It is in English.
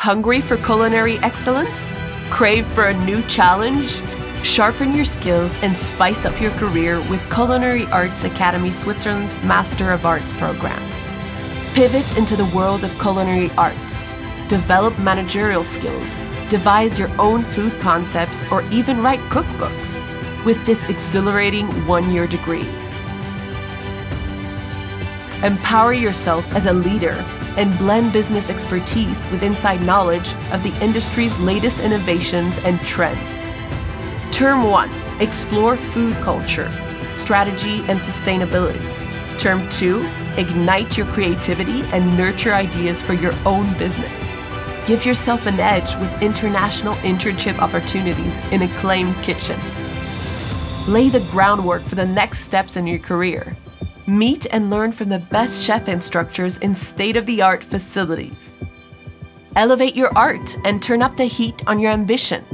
Hungry for culinary excellence? Crave for a new challenge? Sharpen your skills and spice up your career with Culinary Arts Academy Switzerland's Master of Arts program. Pivot into the world of culinary arts. Develop managerial skills, devise your own food concepts, or even write cookbooks with this exhilarating one-year degree. Empower yourself as a leader and blend business expertise with inside knowledge of the industry's latest innovations and trends. Term 1, explore food culture, strategy, and sustainability. Term 2, ignite your creativity and nurture ideas for your own business. Give yourself an edge with international internship opportunities in acclaimed kitchens. Lay the groundwork for the next steps in your career. Meet and learn from the best chef instructors in state-of-the-art facilities. Elevate your art and turn up the heat on your ambition.